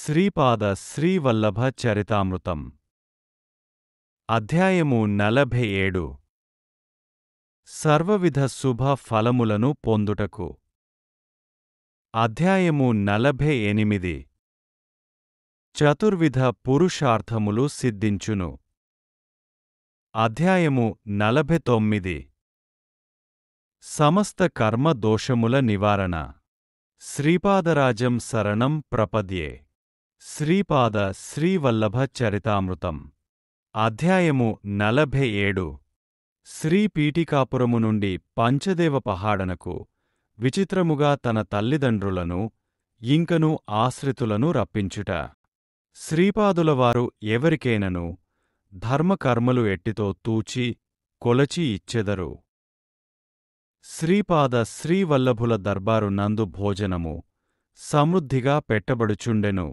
శ్రీపాద శ్రీవల్లభ చరితామృతం అధ్యాయము 47 సర్వవిధ శుభ ఫలములను పొందుటకు అధ్యాయము 48 చతుర్విధ పురుషార్థములు సిద్ధించును అధ్యాయము 49 సమస్త కర్మ దోషముల నివారణ శ్రీపాదరాజం శరణం ప్రపద్యే శ్రీపాద శ్రీవల్లభ చరితామృతం అధ్యాయము 47 శ్రీపీఠికాపురము నుండి పంచదేవ పహాడనకు విచిత్రముగా తన తల్లిదండ్రులను ఇంకను ఆశ్రితులను రప్పించుట శ్రీపాదులవారు ఎవరికైనను ధర్మకర్మలు ఎట్టితో తూచి కొలచి ఇచ్చెదరు శ్రీపాద శ్రీవల్లభుల దర్బారు నందు భోజనము సమృద్ధిగా పెట్టబడుచుండెను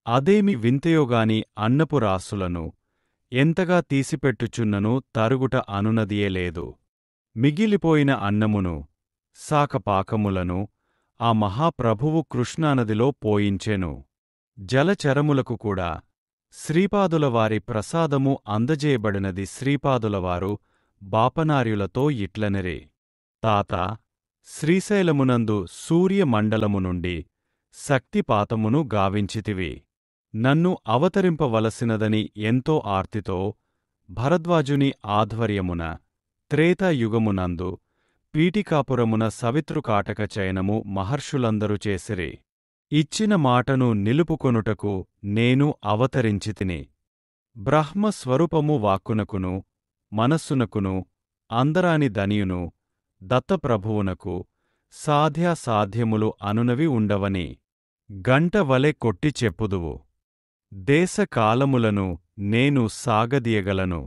అదేమి వింతయోగాని అన్నపు రాసులను ఎంతగా తీసిపెట్టుచున్నను తరుగుట అనునదియే లేదు మిగిలిపోయిన అన్నమును శాకపాకములను ఆ మహాప్రభువు కృష్ణానదిలో పోయించెను జలచరములకు కూడా శ్రీపాదులవారి ప్రసాదము అందజేయబడినది శ్రీపాదులవారు బాపనార్యులతో ఇట్లనిరి తాత శ్రీశైలమునందు సూర్యమండలము నుండి శక్తిపాతమును గావించితివి నన్ను అవతరింపవలసినదని ఎంతో ఆర్తితో భరద్వాజుని ఆధ్వర్యమున త్రేతాయుగమునందు పీఠికాపురమున సవితృకాటక చయనము మహర్షులందరూ చేసిరి ఇచ్చిన మాటను నిలుపుకొనుటకు నేను అవతరించితిని బ్రహ్మస్వరూపము వాక్కునకును మనస్సునకును అందరాని దనియును దత్తప్రభువునకు సాధ్యాసాధ్యములు అనునవి ఉండవని గంటవలె కొట్టి చెప్పుదువు దేశకాలములను నేను సాగదీయగలను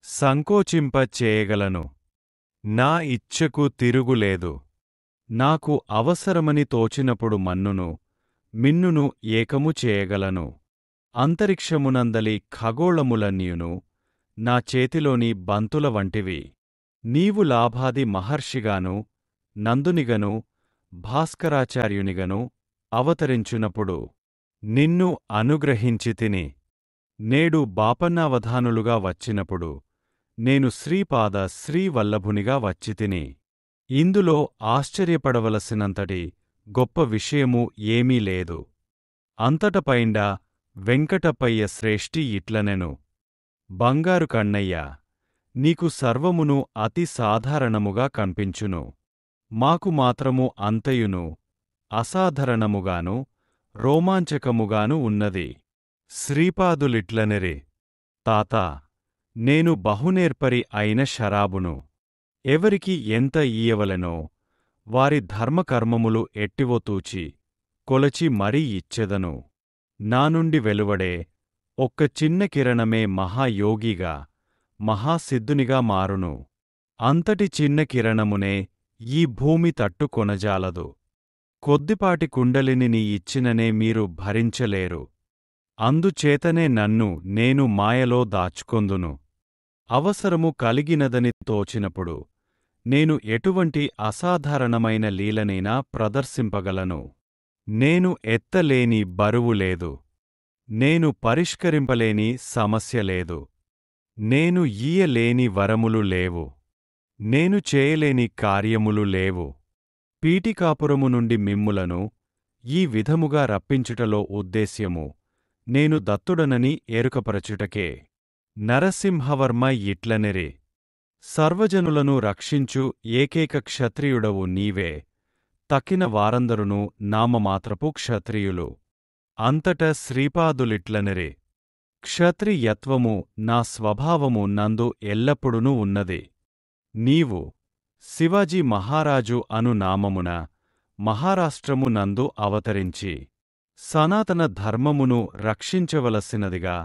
సంకోచింప చేయగలను నా ఇచ్ఛకు తిరుగులేదు నాకు అవసరమని తోచినప్పుడు మన్నును మిన్నును ఏకము చేయగలను అంతరిక్షమునందలి ఖగోళములన్నియును నా చేతిలోని బంతుల వంటివి నీవు లాభాది మహర్షిగాను నందునిగను భాస్కరాచార్యునిగను అవతరించునప్పుడు నిన్ను అనుగ్రహించితిని నేడు బాపన్నావధానులుగా వచ్చినప్పుడు నేను శ్రీపాద శ్రీవల్లభునిగా వచ్చితిని ఇందులో ఆశ్చర్యపడవలసినంతటి గొప్ప విషయము ఏమీ లేదు అంతటపైండా వెంకటప్పయ్య శ్రేష్ఠి ఇట్లనెను బంగారు కన్నయ్య నీకు సర్వమును అతి సాధారణముగా కనిపించును మాకు మాత్రము అంతయును అసాధారణముగాను రోమాంచకముగాను ఉన్నది శ్రీపాదులిట్లనిరి తాత నేను బహునేర్పరి అయిన శరాబును ఎవరికి ఎంత ఇయ్యవలెనో వారి ధర్మకర్మములు ఎట్టివో తూచి కొలచి మరీ ఇచ్చెదను నానుండి వెలువడే ఒక్క చిన్న కిరణమే మహాయోగిగా మహాసిద్ధునిగా మారును అంతటి చిన్న కిరణమునే ఈ భూమి తట్టుకొనజాలదు కొద్దిపాటి కుండలిని నీ ఇచ్చిననే మీరు భరించలేరు అందుచేతనే నన్ను నేను మాయలో దాచుకొందును అవసరము కలిగినదని తోచినప్పుడు నేను ఎటువంటి అసాధారణమైన లీలనైనా ప్రదర్శింపగలను నేను ఎత్తలేని బరువు లేదు నేను పరిష్కరింపలేని సమస్య లేదు నేను ఈయలేని వరములు లేవు నేను చేయలేని కార్యములు లేవు పీఠికాపురము నుండి మిమ్ములను ఈ విధముగా రప్పించుటలో ఉద్దేశ్యము నేను దత్తుడనని ఎరుకపరచుటకే నరసింహవర్మ ఇట్లనిరి సర్వజనులను రక్షించు ఏకైక క్షత్రియుడవు నీవే తక్కిన వారందరును నామమాత్రపు క్షత్రియులు అంతట శ్రీపాదులిట్లనిరి క్షత్రియత్వము నా స్వభావము నందు ఎల్లప్పుడూ ఉన్నది నీవు శివాజీ మహారాజు అను నామమున మహారాష్ట్రము నందు అవతరించి సనాతన ధర్మమును రక్షించవలసినదిగా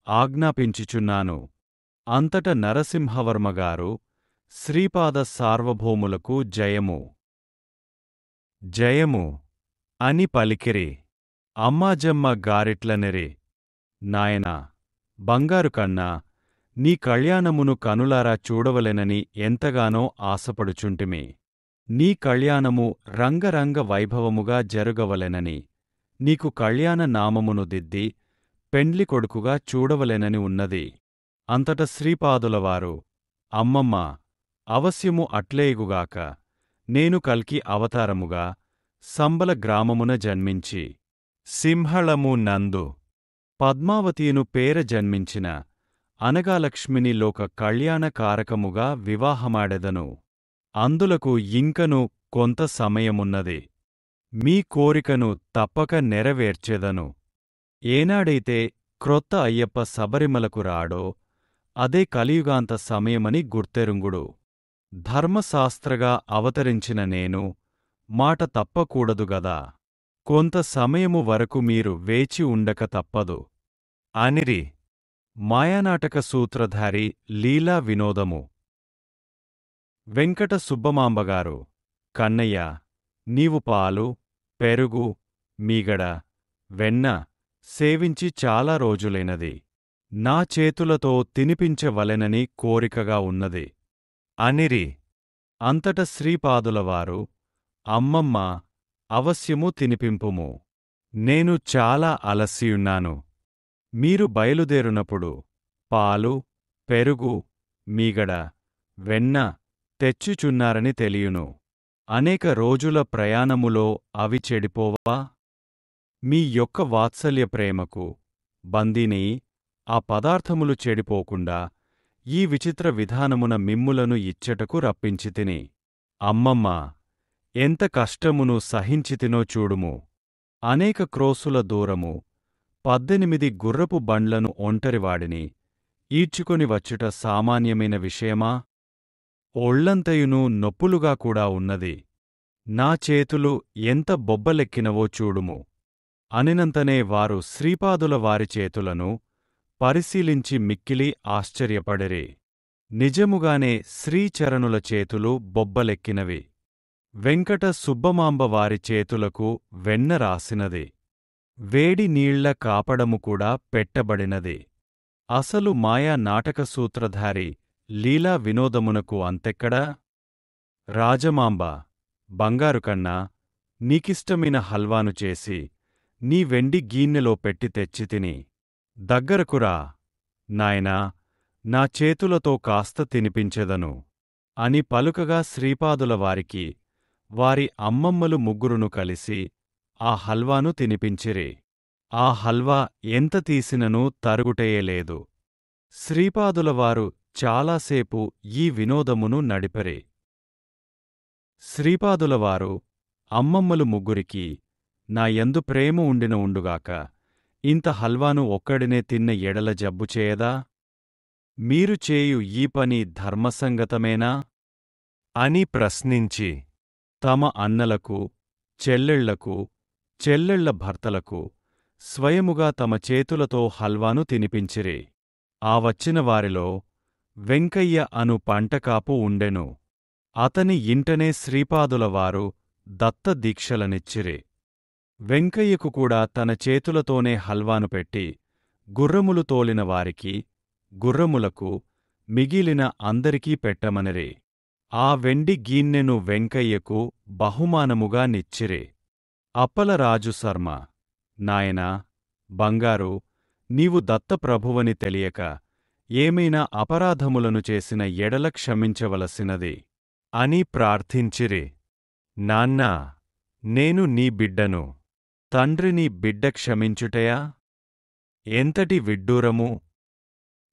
ఆజ్ఞాపించుచున్నాను అంతట నరసింహవర్మగారు శ్రీపాద సార్వభౌములకు జయము జయము అని పలికిరి అమ్మాజమ్మ గారిట్లనిరి నాయనా బంగారు కన్నా నీ కళ్యాణమును కనులారా చూడవలెనని ఎంతగానో ఆశపడుచుంటిమి నీ కళ్యాణము రంగరంగ వైభవముగా జరుగవలెనని నీకు కళ్యాణ నామమును దిద్ది పెండ్లి కొడుకుగా చూడవలెనని ఉన్నది. అంతట శ్రీపాదులవారు, అమ్మమ్మ, అవశ్యము అట్లేయుగుగాక. నేను కల్కి అవతారముగా సంబల గ్రామమున జన్మించి సింహళము నందు పద్మావతియును పేర జన్మించిన అనగాలక్ష్మిని లోక కళ్యాణకారకముగా వివాహమాడెదను. అందులకు ఇంకను కొంత సమయమున్నది. మీ కోరికను తప్పక నెరవేర్చెదను. ఏనాడైతే క్రొత్త అయ్యప్ప శబరిమలకు రాడో అదే కలియుగాంత సమయమని గుర్తెరుంగుడు. ధర్మశాస్త్రగా అవతరించిన నేను మాట తప్పకూడదుగదా. కొంత సమయము వరకు మీరు వేచి ఉండక తప్పదు అనిరి. మాయానాటక సూత్రధారి లీలా వినోదము. వెంకట సుబ్బమాంబగారు, కన్నయ్య, నీవు పాలు, పెరుగు, మీగడ, వెన్న సేవించి చాలా రోజులైనది. నా చేతులతో తినిపించవలెనని కోరికగా ఉన్నది అనిరి. అంతట శ్రీపాదులవారు, అమ్మమ్మ, అవశ్యము తినిపింపుము. నేను చాలా అలసియున్నాను. మీరు బయలుదేరునప్పుడు పాలు, పెరుగు, మీగడ, వెన్న తెచ్చుచున్నారని తెలియును. అనేక రోజుల ప్రయాణములో అవి చెడిపోవా? మీ యొక్క వాత్సల్య ప్రేమకు బందీని ఆ పదార్థములు చెడిపోకుండా ఈ విచిత్ర విధానమున మిమ్ములను ఇచ్చటకు రప్పించితిని. అమ్మమ్మ, ఎంత కష్టమును సహించితినో చూడుము. అనేక క్రోసుల దూరము 18 గుర్రపు బండ్లను ఒంటరివాడిని ఈడ్చుకొని వచ్చుట సామాన్యమైన విషయమా? ఒళ్లంతయునూ నొప్పులుగా కూడా ఉన్నది. నా చేతులు ఎంత బొబ్బలెక్కినవో చూడుము. అనినంతనే వారు శ్రీపాదుల వారి చేతులను పరిశీలించి మిక్కిలి ఆశ్చర్యపడిరి. నిజముగానే శ్రీచరణుల చేతులు బొబ్బలెక్కినవి. వెంకట సుబ్బమాంబ వారి చేతులకు వెన్న రాసినది. వేడి నీళ్ల కాపడము కూడా పెట్టబడినది. అసలు మాయా నాటక సూత్రధారి లీలా వినోదమునకు అంతెక్కడా? రాజమాంబ, బంగారుకన్నా, నీకిష్టమైన హల్వాను చేసి నీ వెండి గీన్నెలో పెట్టి తెచ్చితిని. దగ్గరకురా, నాయనా, నా చేతులతో కాస్త తినిపించెదను అని పలుకగా శ్రీపాదుల వారికి వారి అమ్మమ్మలు ముగ్గురును కలిసి ఆ హల్వాను తినిపించిరి. ఆ హల్వా ఎంత తీసిననూ తరుగుటేయలేదు. శ్రీపాదులవారు చాలాసేపు ఈ వినోదమును నడిపరి. శ్రీపాదులవారు అమ్మమ్మలు ముగ్గురికి నా యందు ప్రేమ ఉండిన ఉండుగాక ఇంత హల్వాను ఒక్కడినే తిన్న ఎడల జబ్బు చేయదా? మీరు చేయు ఈ పని ధర్మసంగతమేనా? అని ప్రశ్నించి తమ అన్నలకు, చెల్లెళ్లకు, చెల్లెళ్ల భర్తలకు స్వయముగా తమ చేతులతో హల్వాను తినిపించిరి. ఆ వచ్చిన వారిలో వెంకయ్య అను పంటకాపు ఉండెను. అతని ఇంటనే శ్రీపాదులవారు దత్త దీక్షలనిచ్చిరి. వెంకయ్యకు కూడా తన చేతులతోనే హల్వాను పెట్టి గుర్రములు తోలిన వారికి, గుర్రములకు, మిగిలిన అందరికీ పెట్టమనిరి. ఆ వెండి గీన్నెను వెంకయ్యకు బహుమానముగా నిచ్చిరి. అప్పలరాజు శర్మ, నాయనా, బంగారు, నీవు దత్తప్రభువని తెలియక ఏమైనా అపరాధములను చేసిన ఎడల క్షమించవలసినది అని ప్రార్థించిరి. నాన్నా, నేను నీ బిడ్డను. తండ్రిని బిడ్డ క్షమించుటయా? ఎంతటి విడ్డూరము!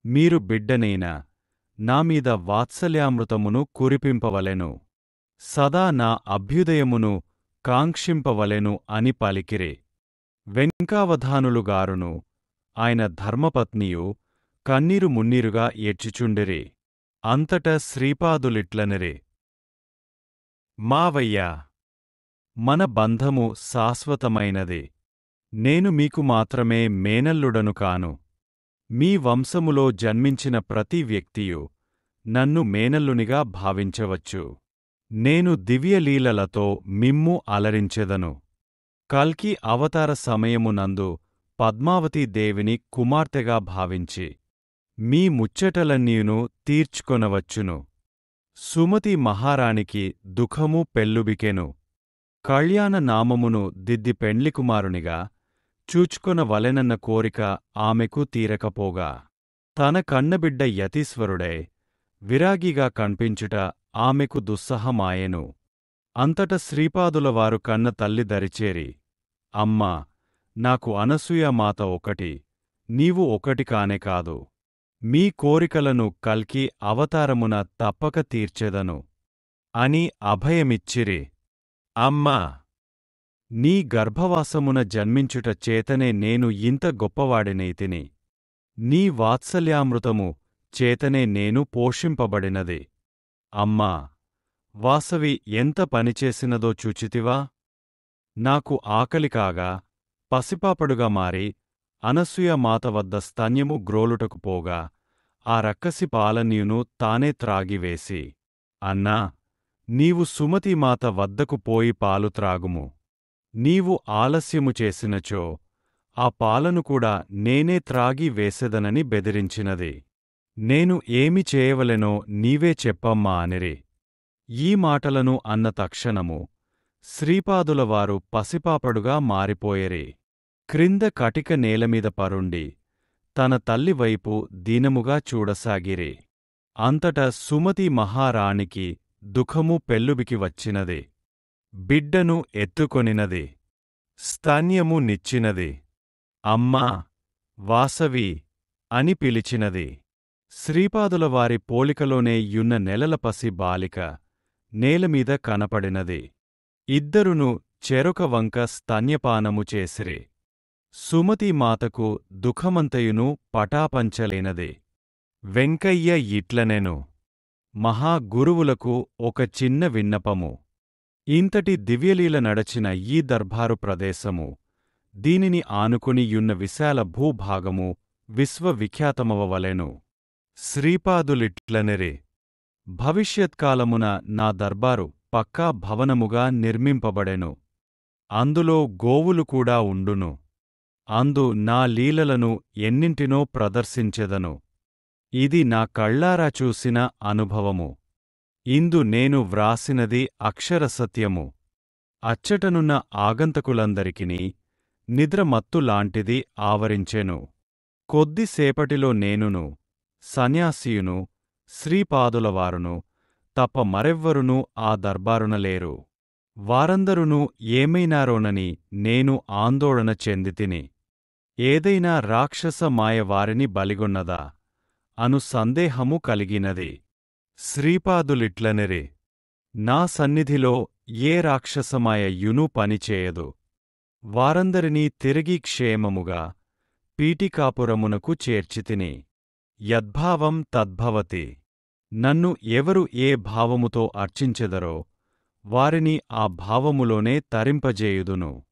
మీరు బిడ్డనైనా నామీద వాత్సల్యామృతమును కురిపింపవలెను. సదా నా అభ్యుదయమును కాంక్షింపవలెను అని పలికిరి. వెంకావధానులుగారును ఆయన ధర్మపత్నియు కన్నీరు మున్నీరుగా ఏడ్చుచుండిరి. అంతట శ్రీపాదులిట్లనిరి. మావయ్యా, మన బంధము శాశ్వతమైనది. నేను మీకు మాత్రమే మేనల్లుడను కాను. మీ వంశములో జన్మించిన ప్రతి వ్యక్తియు నన్ను మేనల్లునిగా భావించవచ్చు. నేను దివ్యలీలలతో మిమ్ము అలరించెదను. కల్కి అవతార సమయమునందు పద్మావతీదేవిని కుమార్తెగా భావించి మీ ముచ్చటలన్నీయును తీర్చుకొనవచ్చును. సుమతి మహారాణికి దుఃఖము పెల్లుబికెను. కళ్యాణ నామమును దిద్ది పెండ్లికుమారునిగా చూచుకొనవలెనన్న కోరిక ఆమెకు తీరకపోగా తన కన్నబిడ్డ యతీశ్వరుడై విరాగిగా కన్పించుట ఆమెకు దుస్సహమాయెను. అంతట శ్రీపాదులవారు కన్న తల్లి దరిచేరి, అమ్మా, నాకు అనసూయమాత ఒకటి, నీవు ఒకటి కానే కాదు. మీ కోరికలను కల్కి అవతారమున తప్పక తీర్చెదను అని అభయమిచ్చిరి. అమ్మా, నీ గర్భవాసమున జన్మించుట చేతనే నేను ఇంత గొప్పవాడినైతిని. నీ వాత్సల్యామృతము చేతనే నేను పోషింపబడినది. అమ్మా, వాసవి ఎంత పనిచేసినదో చూచితివా? నాకు ఆకలికాగా పసిపాపడుగా మారి అనసూయమాత వద్ద స్తన్యము గ్రోలుటకు పోగా ఆ రక్కసి పాలనీయును తానే త్రాగివేసి, అన్నా, నీవు సుమతీమాత వద్దకు పోయి పాలు త్రాగుము. నీవు ఆలస్యము చేసినచో ఆ పాలను కూడా నేనే త్రాగి వేసెదనని బెదిరించినది. నేను ఏమి చేయవలెనో నీవే చెప్పమ్మా అనిరి. ఈ మాటలను అన్న తక్షణము శ్రీపాదులవారు పసిపాపడుగా మారిపోయిరి. క్రింద కటిక నేలమీద పరుండి తన తల్లివైపు దీనముగా చూడసాగిరి. అంతట సుమతి మహారాణికి దుఃఖము పెల్లుబికి వచ్చినది. బిడ్డను ఎత్తుకొనినది. స్తన్యము నిచ్చినది. అమ్మా, వాసవి అని పిలిచినది. శ్రీపాదులవారి పోలికలోనే యున్న నెలల పసి బాలిక నేలమీద కనపడినది. ఇద్దరును చెరొక వంక స్తన్యపానము చేసిరి. సుమతీమాతకు దుఃఖమంతయును పటాపంచలేనది. వెంకయ్య ఇట్లనెను, మహా గురువులకు ఒక చిన్న విన్నపము. ఇంతటి దివ్యలీల నడచిన ఈ దర్బారు ప్రదేశము, దీనిని ఆనుకుని యున్న విశాల భూభాగము విశ్వవిఖ్యాతమవవలెను. శ్రీపాదులిట్లనెరి, భవిష్యత్కాలమున నా దర్బారు పక్కా భవనముగా నిర్మింపబడెను. అందులో గోవులు కూడా ఉండును. అందు నా లీలలను ఎన్నింటినో ప్రదర్శించెదను. ఇది నా కళ్ళారా చూసిన అనుభవము. ఇందు నేను వ్రాసినది అక్షరసత్యము. అచ్చటనున్న ఆగంతకులందరికినీ నిద్రమత్తులాంటిది ఆవరించెను. కొద్దిసేపటిలో నేనును, సన్యాసియును, శ్రీపాదులవారును తప్ప మరెవ్వరునూ ఆ దర్బారున లేరు. వారందరునూ ఏమైనారోనని నేను ఆందోళన చెందితిని. ఏదైనా రాక్షస మాయ వారిని బలిగొన్నదా అను సందేహము కలిగినది. శ్రీపాదులిట్లనెరి, నా సన్నిధిలో ఏ రాక్షసమాయ యును పనిచేయదు. వారందరినీ తిరిగి క్షేమముగా పీఠికాపురమునకు చేర్చితిని. యద్భావం తద్భవతి. నన్ను ఎవరు ఏ భావముతో అర్చించెదరో వారిని ఆ భావములోనే తరింపజేయుదును.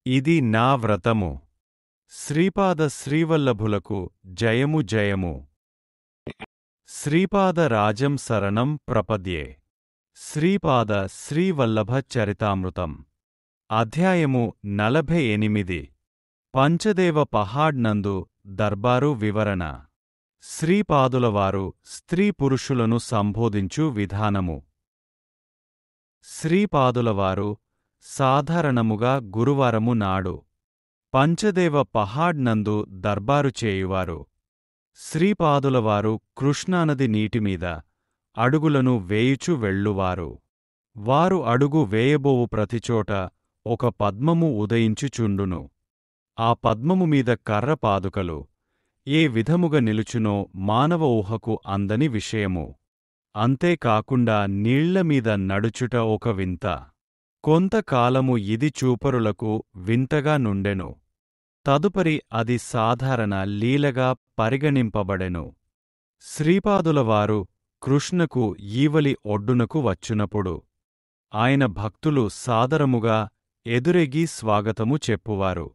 ఇది నా వ్రతము. శ్రీపాద శ్రీవల్లభులకు జయము జయము. శ్రీపాద రాజం శరణం ప్రపద్యే. శ్రీపాద శ్రీవల్లభ చరితామృతం. అధ్యాయము 48. పంచదేవ పహాడ్ నందు దర్బారు వివరణ. శ్రీపాదులవారు స్త్రీ పురుషులను సంబోధించు విధానము. శ్రీపాదులవారు సాధారణముగా గురువారము నాడు పంచదేవ పహాడ్ నందు దర్బారు చేయువారు. శ్రీపాదులవారు కృష్ణానది నీటిమీద అడుగులను వేయుచు వెళ్ళువారు. వారు అడుగు వేయబోవు ప్రతిచోట ఒక పద్మము ఉదయించుచుండును. ఆ పద్మము మీద కర్ర పాదుకలు ఏ విధముగ నిలుచునో మానవ ఊహకు అందని విషయము. అంతేకాకుండా నీళ్లమీద నడుచుట ఒక వింత. కొంతకాలము ఇది చూపరులకు వింతగా నుండెను. తదుపరి అది సాధారణ లీలగా పరిగణింపబడెను. శ్రీపాదులవారు కృష్ణకు ఈవలి ఒడ్డునకు వచ్చునప్పుడు ఆయన భక్తులు సాదరముగా ఎదురెగి స్వాగతము చెప్పువారు.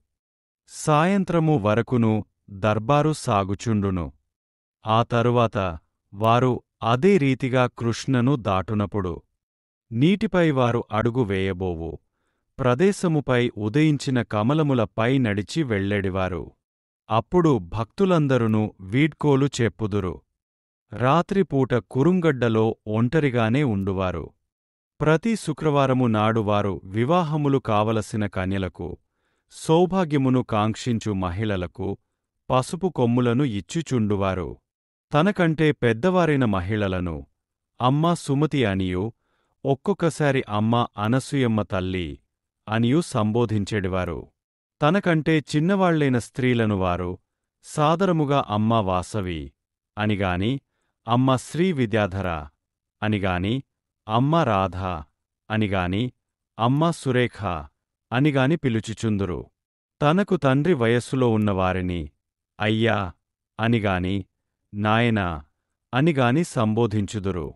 సాయంత్రము వరకును దర్బారు సాగుచుండును. ఆ తరువాత వారు అదే రీతిగా కృష్ణను దాటునప్పుడు నీటిపై వారు అడుగు వేయబోవు ప్రదేశముపై ఉదయించిన కమలములపై నడిచి వెళ్ళెడివారు. అప్పుడు భక్తులందరును వీడ్కోలు చెప్పుదురు. రాత్రిపూట కురుంగడ్డలో ఒంటరిగానే ఉండువారు. ప్రతి శుక్రవారము నాడు వారు వివాహములు కావలసిన కన్యలకు సౌభాగ్యమును కాంక్షించు మహిళలకు పసుపు కొమ్ములను ఇచ్చుచుండువారు. తనకంటే పెద్దవారైన మహిళలను అమ్మ సుమతి అనియూ, ఒక్కొక్కసారి అమ్మ అనసూయమ్మ తల్లి అనియూ సంబోధించెడివారు. తనకంటే చిన్నవాళ్లైన స్త్రీలను వారు సాదరముగా అమ్మ వాసవి అనిగాని, అమ్మ శ్రీ విద్యాధర అనిగాని, అమ్మ రాధ అనిగాని, అమ్మ సురేఖ అనిగాని పిలుచుచుందురు. తనకు తండ్రి వయస్సులో ఉన్నవారిని అయ్యా అనిగాని, నాయనా అనిగాని సంబోధించుదురు.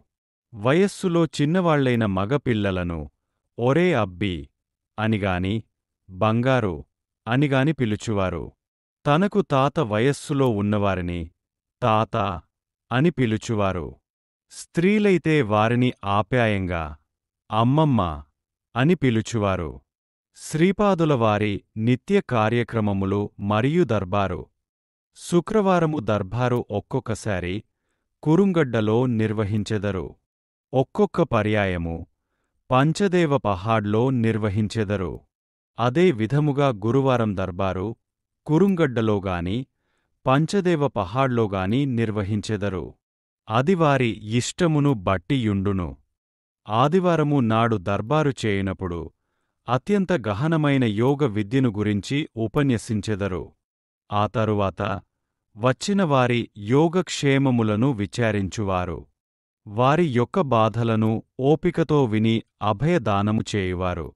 వయస్సులో చిన్నవాళ్లైన మగపిల్లలను ఒరే అబ్బీ అనిగాని, బంగారు అనిగాని పిలుచువారు. తనకు తాత వయస్సులో ఉన్నవారిని తాత అని పిలుచువారు. స్త్రీలైతే వారిని ఆప్యాయంగా అమ్మమ్మ అని పిలుచువారు. శ్రీపాదులవారి నిత్య కార్యక్రమములు మరియు దర్బారు. శుక్రవారము దర్బారు ఒక్కొక్కసారి కురుంగడ్డలో నిర్వహించెదరు. ఒక్కొక్క పర్యాయము పంచదేవ పహాడ్లో నిర్వహించెదరు. అదే విధముగా గురువారం దర్బారు కురుంగడ్డలోగాని పంచదేవ పహాడ్లోగాని నిర్వహించెదరు. అది వారి ఇష్టమును బట్టియుండును. ఆదివారము నాడు దర్బారు చేయునప్పుడు అత్యంత గహనమైన యోగ విద్యను గురించి ఉపన్యసించెదరు. ఆ తరువాత వచ్చిన వారి యోగక్షేమములను విచారించువారు. వారి యొక్క బాధలను ఓపికతో విని అభయదానము చేయువారు.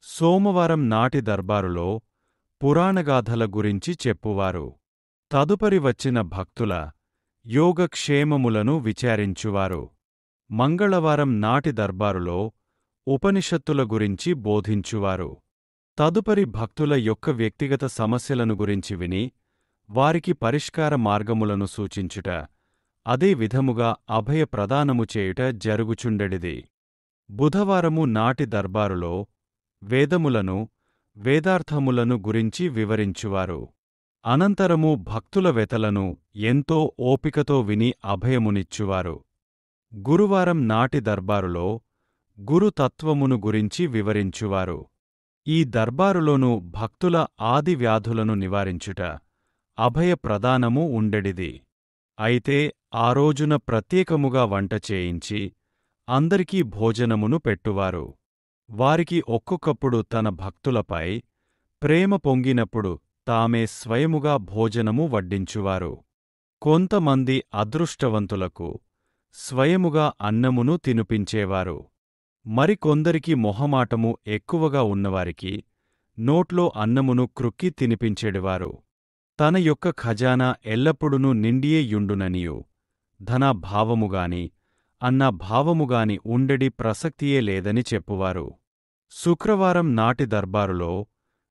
సోమవారం నాటి దర్బారులో పురాణగాథల గురించి చెప్పువారు. తదుపరి వచ్చిన భక్తుల యోగక్షేమములను విచారించువారు. మంగళవారం నాటి దర్బారులో ఉపనిషత్తుల గురించి బోధించువారు. తదుపరి భక్తుల యొక్క వ్యక్తిగత సమస్యలను గురించి విని వారికి పరిష్కార మార్గములను సూచించుట, అదే విధముగా అభయ ప్రదానము చేయుట జరుగుచుండెడిది. బుధవారము నాటి దర్బారులో వేదములను వేదార్థములను గురించి వివరించువారు. అనంతరము భక్తుల వెతలను ఎంతో ఓపికతో విని అభయమునిచ్చువారు. గురువారం నాటి దర్బారులో గురుతత్వమును గురించి వివరించువారు. ఈ దర్బారులోనూ భక్తుల ఆది వ్యాధులను నివారించుట, అభయ ప్రదానము ఉండెడిది. అయితే ఆ రోజున ప్రత్యేకముగా వంట చేయించి అందరికీ భోజనమును పెట్టువారు. వారికి ఒక్కొక్కప్పుడు తన భక్తులపై ప్రేమ పొంగినప్పుడు తామే స్వయముగా భోజనము వడ్డించువారు. కొంతమంది అదృష్టవంతులకు స్వయముగా అన్నమును తినిపించేవారు. మరికొందరికి మొహమాటము ఎక్కువగా ఉన్నవారికి నోట్లో అన్నమును క్రుక్కి తినిపించెడివారు. తన యొక్క ఖజానా ఎల్లప్పుడూ నిండియే యుండుననియు ధనభావముగాని అన్న భావముగాని ఉండెడి ప్రసక్తియే లేదని చెప్పువారు. శుక్రవారం నాటి దర్బారులో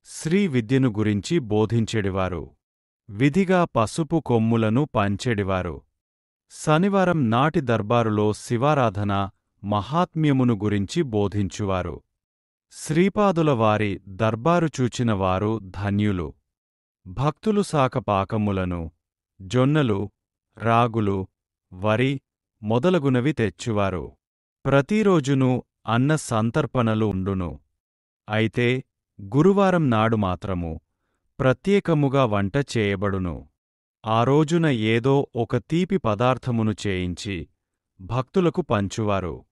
శ్రీ విద్యను గురించి బోధించెడివారు. విధిగా పసుపు కొమ్ములను పంచెడివారు. శనివారం నాటి దర్బారులో శివారాధన మహాత్మ్యమును గురించి బోధించువారు. శ్రీపాదుల వారి దర్బారు చూచిన వారు ధన్యులు. భక్తులు సాకపాకములను, జొన్నలు, రాగులు, వరి మొదలగునవి తెచ్చువారు. ప్రతిరోజునూ అన్న సంతర్పణలు ఉండును. అయితే గురువారం నాడు మాత్రము ప్రత్యేకముగా వంట చేయబడును. ఆ రోజున ఏదో ఒక తీపి పదార్థమును చేయించి భక్తులకు పంచువారు.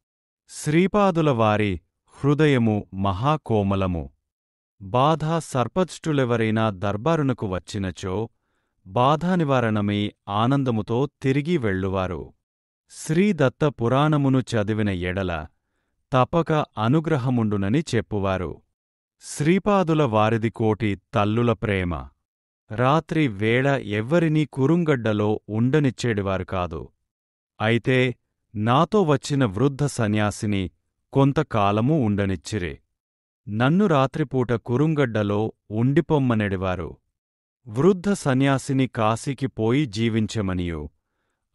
శ్రీపాదుల వారి హృదయము మహాకోమలము. బాధ సర్పష్టులెవరైనా దర్బారునకు వచ్చినచో బాధానివారణమై ఆనందముతో తిరిగి వెళ్ళువారు. శ్రీదత్త పురాణమును చదివిన ఎడల తపక అనుగ్రహముండునని చెప్పువారు. శ్రీపాదుల వారిది కోటి తల్లుల ప్రేమ. రాత్రి వేళ ఎవ్వరినీ కురుంగడ్డలో ఉండనిచ్చేడివారు కాదు. అయితే నాతో వచ్చిన వృద్ధ సన్యాసిని కొంతకాలము ఉండనిచ్చిరి. నన్ను రాత్రిపూట కురుంగడ్డలో ఉండిపొమ్మనెడివారు. వృద్ధ సన్యాసిని కాశీకి పోయి జీవించమనియూ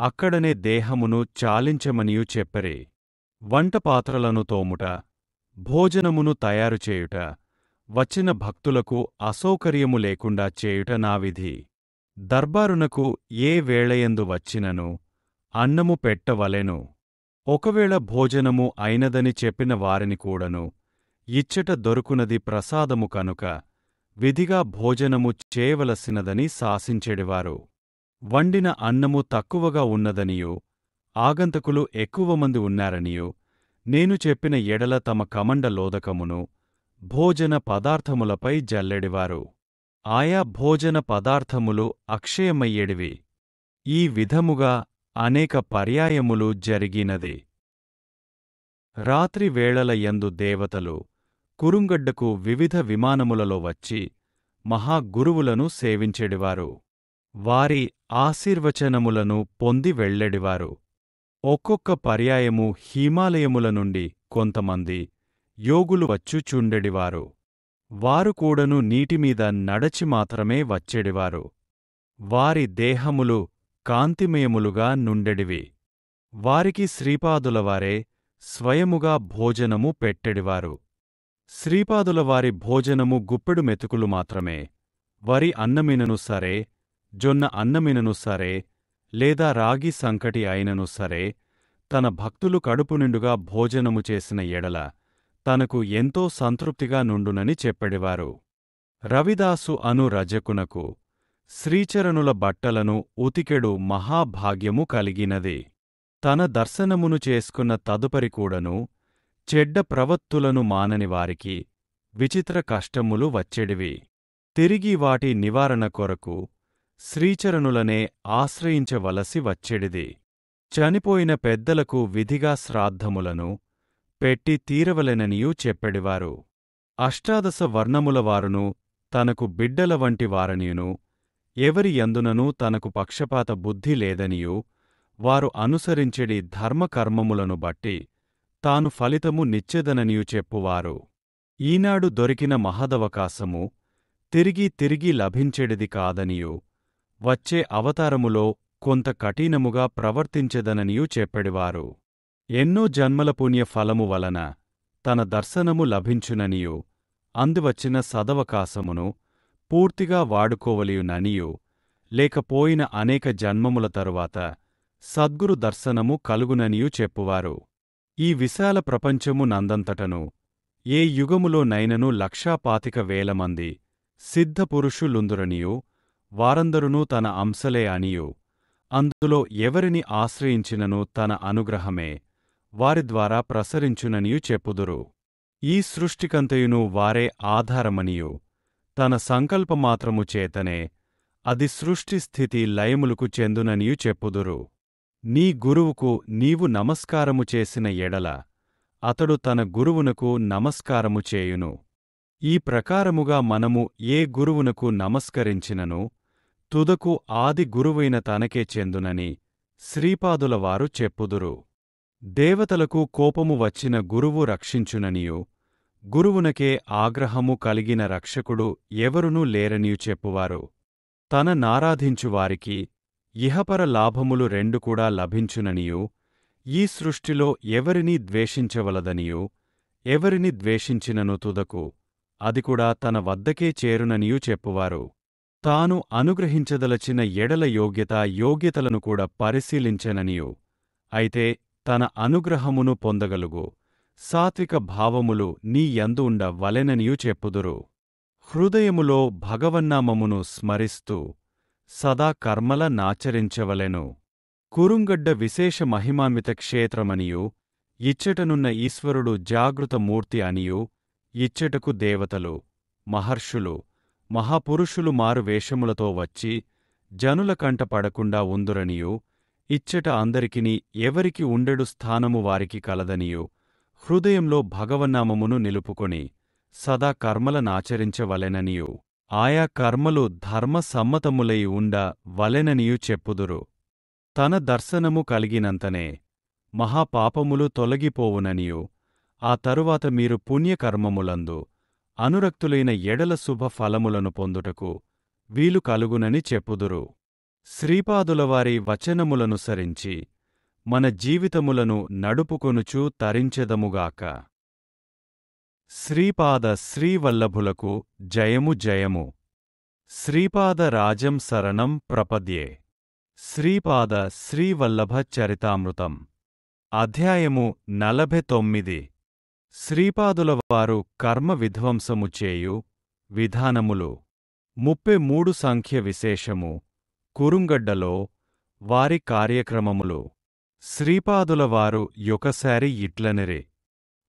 అక్కడనే దేహమును చాలించమనియూ చెప్పరి. వంటపాత్రలను తోముట, భోజనమును తయారుచేయుట, వచ్చిన భక్తులకు అసౌకర్యము లేకుండా చేయుట నా విధి. దర్బారునకు ఏ వేళయందు వచ్చినను అన్నము పెట్టవలెను. ఒకవేళ భోజనము అయినదని చెప్పిన వారిని కూడను ఇచ్చట దొరుకునది ప్రసాదము కనుక విధిగా భోజనము చేయవలసినదని శాసించెడివారు. వండిన అన్నము తక్కువగా ఉన్నదనియూ ఆగంతకులు ఎక్కువమంది ఉన్నారనియూ నేను చెప్పిన ఎడల తమ కమండ లోదకమును భోజన పదార్థములపై జల్లెడివారు. ఆయా భోజన పదార్థములు అక్షయమయ్యేడివి. ఈ విధముగా అనేక పర్యాయములు జరిగినది. రాత్రి వేళల యందు దేవతలు కురుంగడ్డకు వివిధ విమానములలో వచ్చి మహాగురువులను సేవించెడివారు. వారి ఆశీర్వచనములను పొంది వెళ్ళెడివారు. ఒక్కొక్క పర్యాయము హిమాలయముల నుండి కొంతమంది యోగులు వచ్చుచుండెడివారు. వారు కూడను నీటిమీద నడచి మాత్రమే వచ్చెడివారు. వారి దేహములు కాంతిమయములుగా నుండెడివి. వారికి శ్రీపాదులవారే స్వయముగా భోజనము పెట్టెడివారు. శ్రీపాదులవారి భోజనము గుప్పెడు మెతుకులు మాత్రమే. వరి అన్నమినను సరే, జొన్న అన్నమినను సరే, లేదా రాగి సంకటి అయినను సరే, తన భక్తులు కడుపు నిండుగా భోజనము చేసిన ఎడల తనకు ఎంతో సంతృప్తిగా నుండునని చెప్పెడివారు. రవిదాసు అను రజకునకు శ్రీచరణుల బట్టలను ఉతికెడు మహాభాగ్యము కలిగినది. తన దర్శనమును చేసుకున్న తదుపరి కూడను చెడ్డ ప్రవత్తులను మానని వారికి విచిత్ర కష్టములు వచ్చెడివి. తిరిగి వాటి నివారణ కొరకు శ్రీచరణులనే ఆశ్రయించవలసి వచ్చెడిది. చనిపోయిన పెద్దలకు విధిగా శ్రాద్ధములను పెట్టి తీరవలెననియూ చెప్పెడివారు. అష్టాదశ వర్ణముల వారును తనకు బిడ్డల వంటి వారనియును ఎవరి యందుననూ తనకు పక్షపాత బుద్ధి లేదనియూ వారు అనుసరించెడి ధర్మకర్మములను బట్టి తాను ఫలితము నిచ్చెదననియూ చెప్పువారు. ఈనాడు దొరికిన మహదవకాశము తిరిగి తిరిగి లభించెడిది కాదనియూ వచ్చే అవతారములో కొంత కఠినముగా ప్రవర్తించెదననియూ చెప్పెడివారు. ఎన్నో జన్మల పుణ్య ఫలము వలన తన దర్శనము లభించుననియూ అందువచ్చిన సదవకాశమును పూర్తిగా వాడుకోవలియుననియూ లేకపోయిన అనేక జన్మముల తరువాత సద్గురు దర్శనము కలుగుననియూ చెప్పువారు. ఈ విశాల ప్రపంచము నందంతటను ఏ యుగములో నైనను 1,25,000 మంది సిద్ధపురుషులుందురనియూ వారందరునూ తన అంశలే అనియూ అందులో ఎవరిని ఆశ్రయించినను తన అనుగ్రహమే వారి ద్వారా ప్రసరించుననియూ చెప్పుదురు. ఈ సృష్టికంతయును వారే ఆధారమనియూ తన సంకల్పమాత్రము చేతనే అది సృష్టి స్థితి లయములకు చెందుననియూ చెప్పుదురు. నీ గురువుకు నీవు నమస్కారము చేసిన ఎడల అతడు తన గురువునకు నమస్కారము చేయును. ఈ ప్రకారముగా మనము ఏ గురువునకు నమస్కరించినను తుదకు ఆది గురువైన తనకే చెందునని శ్రీపాదులవారు చెప్పుదురు. దేవతలకు కోపము వచ్చిన గురువు రక్షించుననియూ గురువునకే ఆగ్రహము కలిగిన రక్షకుడు ఎవరునూ లేరనియూ చెప్పువారు. తన నారాధించువారికి ఇహపర లాభములు రెండు కూడా లభించుననియూ ఈ సృష్టిలో ఎవరినీ ద్వేషించవలదనియూ ఎవరిని ద్వేషించినను తుదకు అది కూడా తన వద్దకే చేరుననియూ చెప్పువారు. తాను అనుగ్రహించదలచిన ఎడల యోగ్యతలను కూడా పరిశీలించెననియూ అయితే తన అనుగ్రహమును పొందగలుగు సాత్విక భావములు నీ యందు ఉండ వలెననియూ చెప్పుదురు. హృదయములో భగవన్నామమును స్మరిస్తూ సదా కర్మల నాచరించవలెను. కురుంగడ్డ విశేష మహిమాన్విత క్షేత్రమనియూ ఇచ్చటనున్న ఈశ్వరుడు జాగృతమూర్తి అనియూ ఇచ్చటకు దేవతలు మహర్షులు మహాపురుషులు మారు వేషములతో వచ్చి జనుల కంట పడకుండా ఉందురనియూ ఇచ్చట అందరికిని ఎవరికి ఉండెడు స్థానము వారికి కలదనియూ హృదయంలో భగవన్నామమును నిలుపుకొని సదా కర్మల నాచరించవలెననియూ ఆయా కర్మలు ధర్మసమ్మతములై ఉండ వలెననియూ చెప్పుదురు. తన దర్శనము కలిగినంతనే మహాపాపములు తొలగిపోవుననియూ ఆ తరువాత మీరు పుణ్యకర్మములందు అనురక్తులైన ఎడల శుభ ఫలములను పొందుటకు వీలు కలుగునని చెప్పుదురు. శ్రీపాదులవారి వచనములనుసరించి మన జీవితములను నడుపుకొనుచూ తరించెదముగాక. శ్రీపాద శ్రీవల్లభులకు జయము జయము. శ్రీపాద రాజం శరణం ప్రపద్యే. శ్రీపాద శ్రీవల్లభ చరితామృతం. అధ్యాయము 49. శ్రీపాదులవారు కర్మ విధ్వంసము చేయు విధానములు 33 సంఖ్య విశేషము కురుంగడ్డలో వారి కార్యక్రమములు శ్రీపాదులవారు యొకసారి ఇట్లనిరి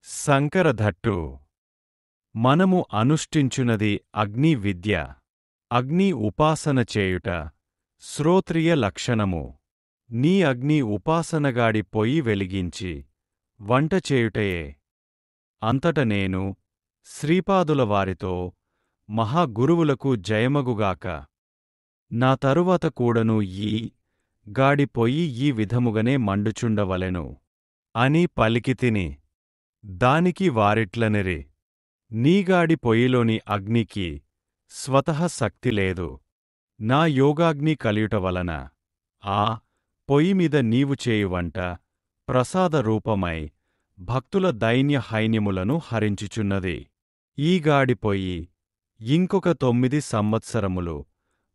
శంకరధట్టు మనము అనుష్ఠించునది అగ్ని విద్య అగ్ని ఉపాసన చేయుట శ్రోత్రియ లక్షణము నీ అగ్ని ఉపాసనగాడి పొయ్యి వెలిగించి వంట చేయుటయే అంతట నేను శ్రీపాదుల వారితో మహాగురువులకు జయమగుగాక నా తరువాత కూడను ఈ గాడి పొయ్యి ఈ విధముగనే మండుచుండవలెను అని పలికితిని దానికి వారిట్లనిరి నీగాడి పొయ్యిలోని అగ్నికి స్వతః శక్తి లేదు నా యోగాగ్ని కలియుట వలన ఆ పొయ్యిమీద నీవు చేయువంట ప్రసాద రూపమై భక్తుల దైన్య హైన్యములను హరించుచున్నది ఈ గాడి పొయ్యి ఇంకొక 9 సంవత్సరములు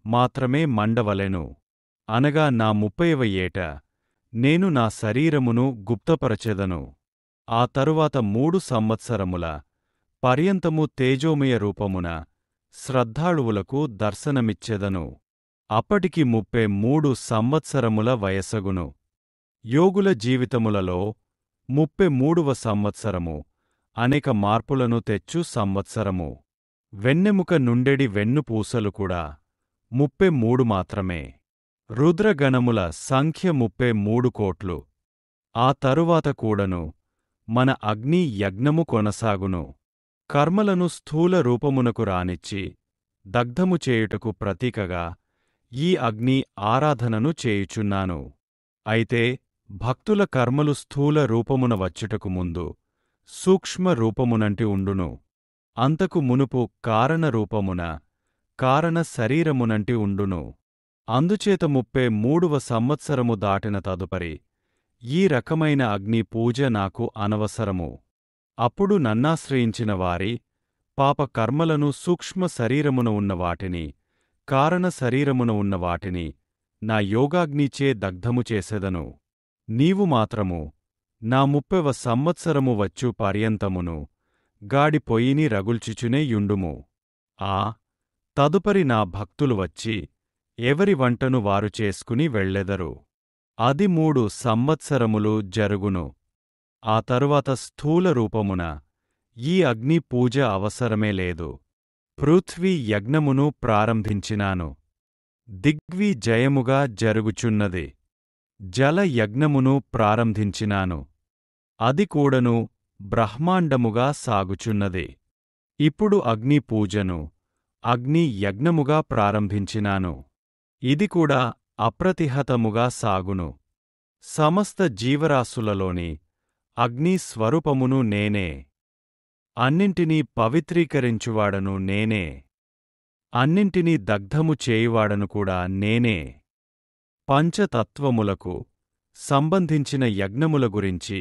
మాత్రమే మండవలెను అనగా నా 30వ ఏట నేను నా శరీరమును గుప్తపరచెదను ఆ తరువాత 3 సంవత్సరముల పర్యంతము తేజోమయ రూపమున శ్రద్ధాళువులకు దర్శనమిచ్చెదను అప్పటికి 33 సంవత్సరముల వయసగును యోగుల జీవితములలో 33వ సంవత్సరము అనేక మార్పులను తెచ్చు సంవత్సరము వెన్నెముక నుండెడి వెన్నుపూసలు కూడా 33 మాత్రమే రుద్రగణముల సంఖ్య 33 కోట్లు ఆ తరువాత కూడను మన అగ్ని యజ్ఞము కొనసాగును కర్మలను స్థూల రూపమునకు రానిచ్చి దగ్ధము చేయుటకు ప్రతీకగా ఈ అగ్ని ఆరాధనను చేయుచున్నాను అయితే భక్తుల కర్మలు స్థూల రూపమున వచ్చుటకు ముందు సూక్ష్మ రూపమునంటి ఉండును అంతకు మునుపు కారణ రూపమున కారణ శరీరమునంటి ఉండును అందుచేత 33వ సంవత్సరము దాటిన తదుపరి ఈ రకమైన అగ్ని పూజ నాకు అనవసరము అప్పుడు నన్నాశ్రయించిన వారి పాప కర్మలను సూక్ష్మ శరీరమున ఉన్న వాటిని కారణ శరీరమున ఉన్న వాటిని నా యోగాగ్నిచే దగ్ధము చేసెదను నీవు మాత్రము నా 30వ సంవత్సరము వచ్చు పర్యంతమును గాడి పొయ్యిని రగుల్చుచునే యుండుము ఆ తదుపరి నా భక్తులు వచ్చి ఎవరి వంటను వారు చేసుకుని వెళ్ళెదరు అది 3 సంవత్సరములు జరుగును ఆ తరువాత స్థూల రూపమున ఈ అగ్ని పూజ అవసరమే లేదు పృథ్వీ యజ్ఞమును ప్రారంభించినాను దిగ్వి జయముగా జరుగుచున్నది జల యజ్ఞమును ప్రారంభించినాను అది కూడను బ్రహ్మాండముగా సాగుచున్నది ఇప్పుడు అగ్ని పూజను అగ్ని యజ్ఞముగా ప్రారంభించినాను ఇది కూడా అప్రతిహతముగా సాగును సమస్త జీవరాశులలోని అగ్ని స్వరూపమును నేనే అన్నింటినీ పవిత్రీకరించువాడను నేనే అన్నింటినీ దగ్ధము చేయువాడను కూడా నేనే పంచతత్వములకు సంబంధించిన యజ్ఞముల గురించి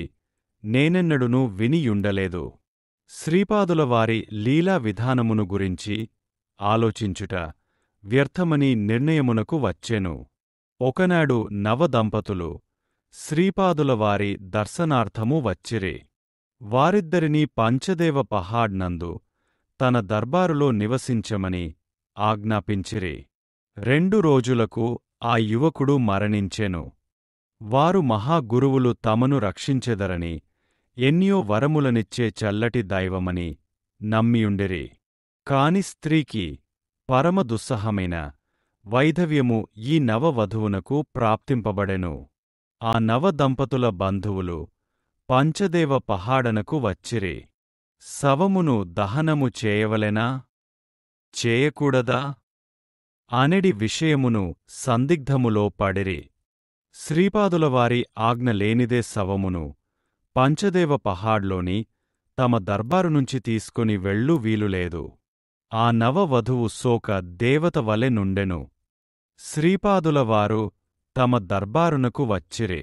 నేనెన్నడునూ వినియుండలేదు శ్రీపాదుల వారి లీలా విధానమును గురించి ఆలోచించుట వ్యర్థమని నిర్ణయమునకు వచ్చెను ఒకనాడు నవదంపతులు శ్రీపాదుల వారి దర్శనార్థము వచ్చిరి వారిద్దరినీ పంచదేవ పహాడ్ నందు తన దర్బారులో నివసించమని ఆజ్ఞాపించిరి 2 రోజులకు ఆ యువకుడు మరణించెను వారు మహాగురువులు తమను రక్షించెదరని ఎన్నియో వరములనిచ్చే చల్లటి దైవమని నమ్మియుండిరి కాని స్త్రీకి పరమ దుస్సహమైన వైధవ్యము ఈ నవవధువునకు ప్రాప్తింపబడెను ఆ నవదంపతుల బంధువులు పంచదేవ పహాడనకు వచ్చిరి శవమును దహనము చేయవలెనా చేయకూడదా అనెడి విషయమును సందిగ్ధములో పడిరి శ్రీపాదులవారి ఆజ్ఞ లేనిదే శవమును పంచదేవ పహాడ్లోని తమ దర్బారు నుంచి తీసుకుని వెళ్ళు వీలులేదు ఆ నవవధువు శోక దేవత వలె నుండెను శ్రీపాదులవారు తమ దర్బారునకు వచ్చిరి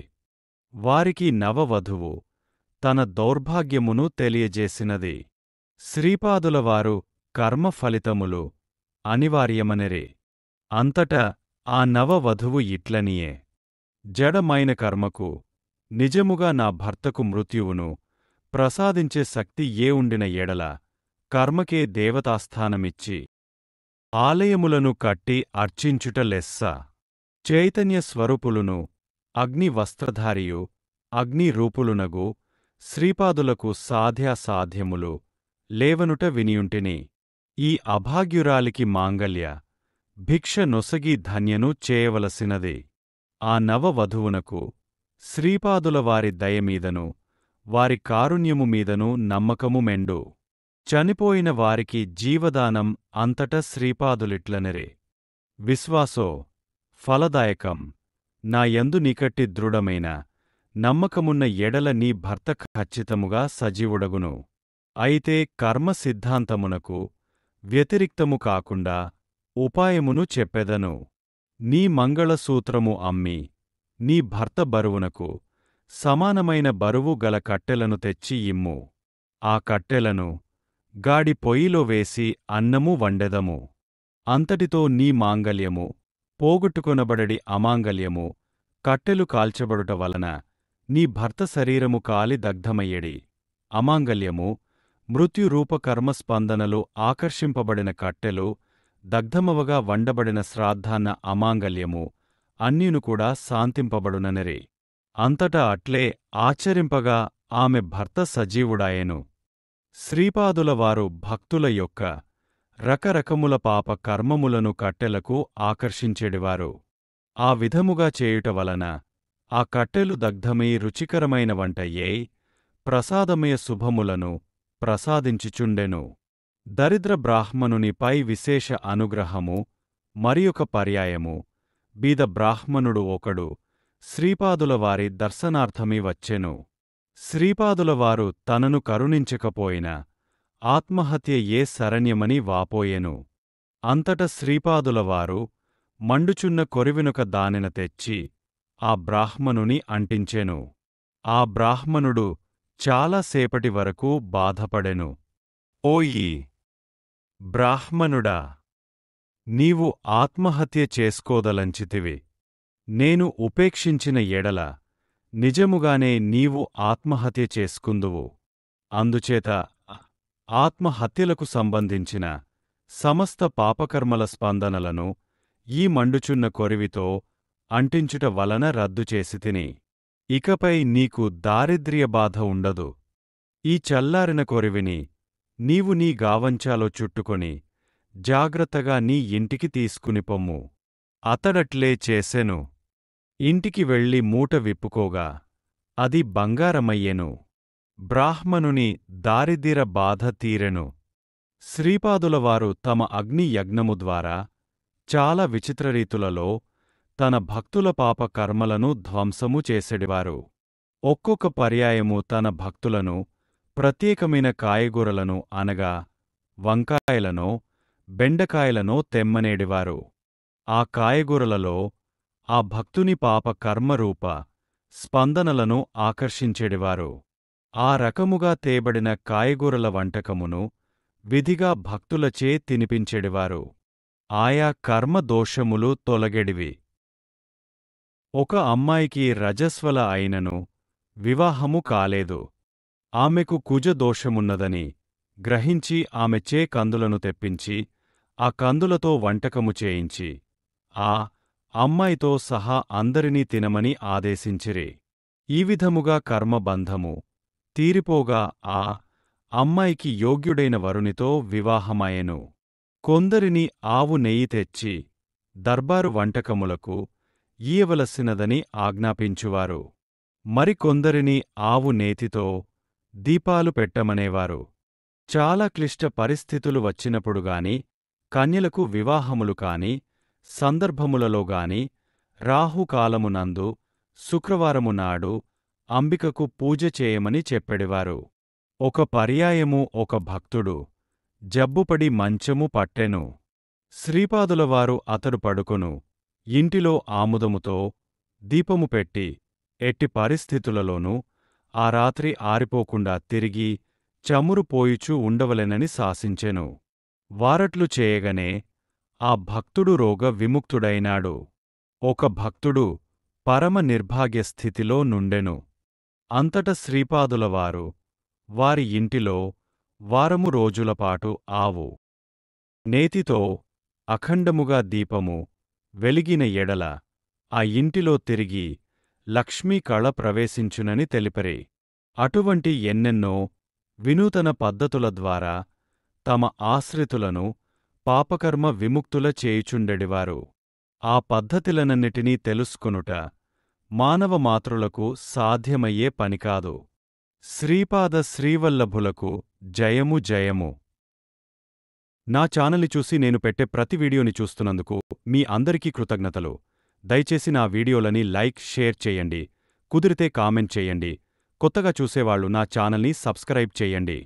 వారికి నవవధువు తన దౌర్భాగ్యమును తెలియజేసినది శ్రీపాదులవారు కర్మఫలితములు అనివార్యమనిరి అంతటా ఆ నవవధువు ఇట్లనియే జడమైన కర్మకు నిజముగా నా భర్తకు మృత్యువును ప్రసాదించే శక్తి ఏ ఉండిన ఎడల కర్మకే దేవతాస్థానమిచ్చి ఆలయములను కట్టి అర్చించుట లెస్స. చైతన్య స్వరూపులును అగ్ని వస్త్రధారియు అగ్ని రూపులునగు శ్రీపాదులకు సాధ్యాసాధ్యములు లేవనుట వినియుంటిని. ఈ అభాగ్యురాలికి మాంగల్య భిక్ష నొసగి ధన్యను చేయవలసినది. ఆ నవవధువునకు శ్రీపాదుల వారి దయమీదను వారి కారుణ్యము మీదను నమ్మకము మెండు. చనిపోయిన వారికి జీవదానం అంతట శ్రీపాదులిట్లనెరే. విశ్వాసో ఫలదాయకం. నా యందు నీకట్టి దృఢమైన నమ్మకమున్న ఎడల నీ భర్త ఖచ్చితముగా సజీవుడగును. అయితే కర్మ సిద్ధాంతమునకు వ్యతిరిక్తము కాకుండా ఉపాయమును చెప్పెదను. నీ మంగళసూత్రము అమ్మి నీ భర్త బరువునకు సమానమైన బరువు గల కట్టెలను తెచ్చి ఇమ్ము. ఆ కట్టెలను గాడి పొయ్యిలో వేసి అన్నము వండెదము. అంతటితో నీ మాంగల్యము పోగొట్టుకొనబడడి అమాంగల్యము కట్టెలు కాల్చబడుట వలన నీ భర్త శరీరము కాలి దగ్ధమయ్యడి. అమాంగల్యము మృత్యురూపకర్మ స్పందనలు ఆకర్షింపబడిన కట్టెలు దగ్ధమవగా వండబడిన శ్రాద్ధాన్న అమాంగల్యము అన్నియును కూడా శాంతింపబడుననెరే. అంతటా అట్లే ఆచరింపగా ఆమె భర్త సజీవుడాయెను. శ్రీపాదుల వారు భక్తుల యొక్క రకరకముల పాప కర్మములను కట్టెలకు ఆకర్షించెడివారు. ఆ విధముగా చేయుట వలన ఆ కట్టెలు దగ్ధమై రుచికరమైన వంటయ్యై ప్రసాదమయ శుభములను ప్రసాదించుచుండెను. దరిద్ర బ్రాహ్మణునిపై విశేష అనుగ్రహము మరియొక పర్యాయము బీద బ్రాహ్మణుడు ఒకడు శ్రీపాదుల వారి దర్శనార్థమై వచ్చెను. శ్రీపాదుల వారు తనను కరుణించకపోయినా ఆత్మహత్య ఏ శరణ్యమని వాపోయెను. అంతట శ్రీపాదుల వారు మండుచున్న కొరివినొక దానెన తెచ్చి ఆ బ్రాహ్మణుని అంటించెను. ఆ బ్రాహ్మణుడు చాలాసేపటి వరకు బాధపడెను. ఓయి బ్రాహ్మణుడా, నీవు ఆత్మహత్య చేసుకోదలంచితివి. నేను ఉపేక్షించిన ఎడల నిజముగానే నీవు ఆత్మహత్య చేసుకుందువు. అందుచేత ఆత్మహత్యలకు సంబంధించిన సమస్త పాపకర్మల స్పందనలను ఈ మండుచున్న కొరివితో అంటించుట వలన రద్దు చేసితిని. ఇకపై నీకు దారిద్ర్యబాధ ఉండదు. ఈ చల్లారిన కొరివిని నీవు నీ గావంచాలో చుట్టుకొని జాగ్రత్తగా నీ ఇంటికి తీసుకునిపొమ్ము. అతడట్లే చేసెను. ఇంటికి వెళ్ళి మూట విప్పుకోగా అది బంగారమయ్యెను. బ్రాహ్మణుని దారిద్ర్య బాధ తీరెను. శ్రీపాదులవారు తమ అగ్ని యజ్ఞము ద్వారా చాలా విచిత్రరీతులలో తన భక్తుల పాప కర్మలను ధ్వంసము చేసెడివారు. ఒక్కొక్క పర్యాయము తన భక్తులను ప్రత్యేకమైన కాయగూరలను అనగా వంకాయలనో బెండకాయలనో తెమ్మనేడివారు. ఆ కాయగూరలలో ఆ భక్తుని పాప కర్మరూప స్పందనలను ఆకర్షించెడివారు. ఆ రకముగా తేబడిన కాయగూరల వంటకమును విధిగా భక్తులచే తినిపించెడివారు. ఆయా కర్మదోషములు తొలగెడివి. ఒక అమ్మాయికి రజస్వల అయినను వివాహము కాలేదు. ఆమెకు కుజదోషమున్నదని గ్రహించి ఆమెచే కందులను తెప్పించి ఆ కందులతో వంటకము చేయించి ఆ అమ్మాయితో సహా అందరినీ తినమని ఆదేశించిరి. ఈ విధముగా కర్మబంధము తీరిపోగా ఆ అమ్మాయికి యోగ్యుడైన వరునితో వివాహమాయెను. కొందరిని ఆవు నెయ్యి తెచ్చి దర్బారు వంటకములకు ఈయవలసినదని ఆజ్ఞాపించువారు. మరికొందరిని ఆవు నేతితో దీపాలు పెట్టమనేవారు. చాలా క్లిష్ట పరిస్థితులు వచ్చినప్పుడుగాని, కన్యలకు వివాహములు కాని సందర్భములలోగాని రాహుకాలమునందు శుక్రవారము నాడు అంబికకు పూజ చేయమని చెప్పెడివారు. ఒక పర్యాయము ఒక భక్తుడు జబ్బుపడి మంచము పట్టెను. శ్రీపాదులవారు అతడు పడుకొను ఇంటిలో ఆముదముతో దీపము పెట్టి ఎట్టి పరిస్థితులలోనూ ఆ రాత్రి ఆరిపోకుండా తిరిగి చమురు పోయుచూ ఉండవలెనని శాసించెను. వారట్లు చేయగనే ఆ భక్తుడు రోగ విముక్తుడైనాడు. ఒక భక్తుడు పరమ నిర్భాగ్య స్థితిలో నుండెను. అంతట శ్రీపాదులవారు వారి ఇంటిలో వారము రోజులపాటు ఆవు నేతితో అఖండముగా దీపము వెలిగిన ఎడల ఆ ఇంటిలో తిరిగి లక్ష్మీ కళ ప్రవేశించునని తెలిపరే. అటువంటి ఎన్నెన్నో వినూతన పద్ధతుల ద్వారా తమ ఆశ్రితులను పాపకర్మ విముక్తుల చేయుచుండెడివారు. ఆ పద్ధతులనన్నిటినీ తెలుసుకొనుట మానవ మాతృలకు సాధ్యమయ్యే పనికాదు. శ్రీపాద శ్రీవల్లభులకు జయము జయము. నా ఛానల్ని చూసి నేను పెట్టే ప్రతి వీడియోని చూస్తున్నందుకు మీ అందరికీ కృతజ్ఞతలు. దయచేసి నా వీడియోలని లైక్, షేర్ చేయండి. కుదిరితే కామెంట్ చేయండి. కొత్తగా చూసేవాళ్లు నా ఛానల్ని సబ్స్క్రైబ్ చేయండి.